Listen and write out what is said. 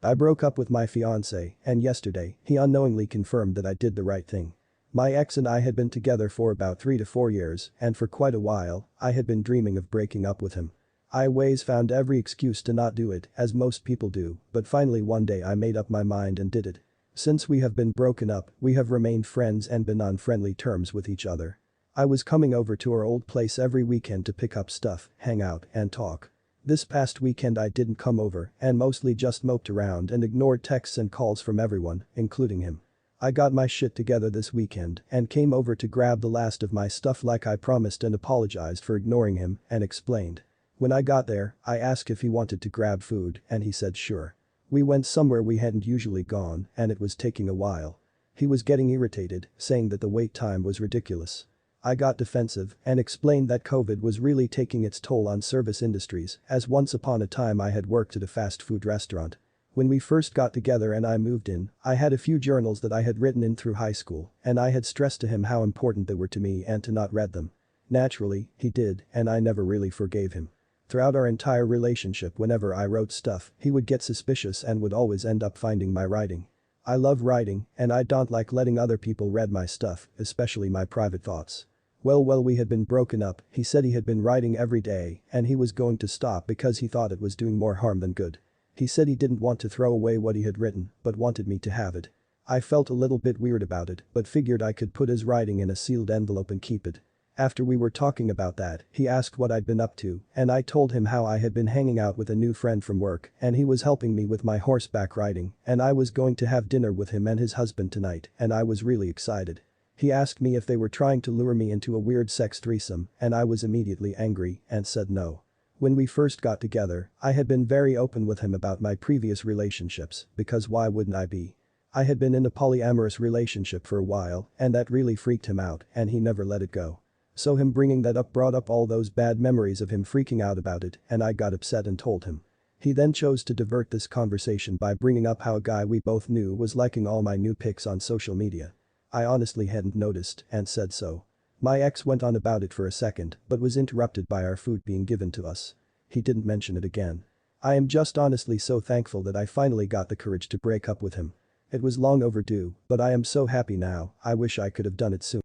I broke up with my fiance, and yesterday, he unknowingly confirmed that I did the right thing. My ex and I had been together for about 3 to 4 years, and for quite a while, I had been dreaming of breaking up with him. I always found every excuse to not do it, as most people do, but finally one day I made up my mind and did it. Since we have been broken up, we have remained friends and been on friendly terms with each other. I was coming over to our old place every weekend to pick up stuff, hang out, and talk. This past weekend I didn't come over and mostly just moped around and ignored texts and calls from everyone, including him. I got my shit together this weekend and came over to grab the last of my stuff like I promised and apologized for ignoring him and explained. When I got there, I asked if he wanted to grab food and he said sure. We went somewhere we hadn't usually gone and it was taking a while. He was getting irritated, saying that the wait time was ridiculous. I got defensive and explained that COVID was really taking its toll on service industries, as once upon a time I had worked at a fast food restaurant. When we first got together and I moved in, I had a few journals that I had written in through high school, and I had stressed to him how important they were to me and to not read them. Naturally, he did, and I never really forgave him. Throughout our entire relationship, whenever I wrote stuff, he would get suspicious and would always end up finding my writing. I love writing, and I don't like letting other people read my stuff, especially my private thoughts. Well, we had been broken up, he said he had been writing every day, and he was going to stop because he thought it was doing more harm than good. He said he didn't want to throw away what he had written, but wanted me to have it. I felt a little bit weird about it, but figured I could put his writing in a sealed envelope and keep it. After we were talking about that, he asked what I'd been up to, and I told him how I had been hanging out with a new friend from work, and he was helping me with my horseback riding, and I was going to have dinner with him and his husband tonight, and I was really excited. He asked me if they were trying to lure me into a weird sex threesome, and I was immediately angry and said no. When we first got together, I had been very open with him about my previous relationships, because why wouldn't I be? I had been in a polyamorous relationship for a while, and that really freaked him out, and he never let it go. So him bringing that up brought up all those bad memories of him freaking out about it, and I got upset and told him. He then chose to divert this conversation by bringing up how a guy we both knew was liking all my new pics on social media. I honestly hadn't noticed and said so. My ex went on about it for a second, but was interrupted by our food being given to us. He didn't mention it again. I am just honestly so thankful that I finally got the courage to break up with him. It was long overdue, but I am so happy now, I wish I could have done it sooner.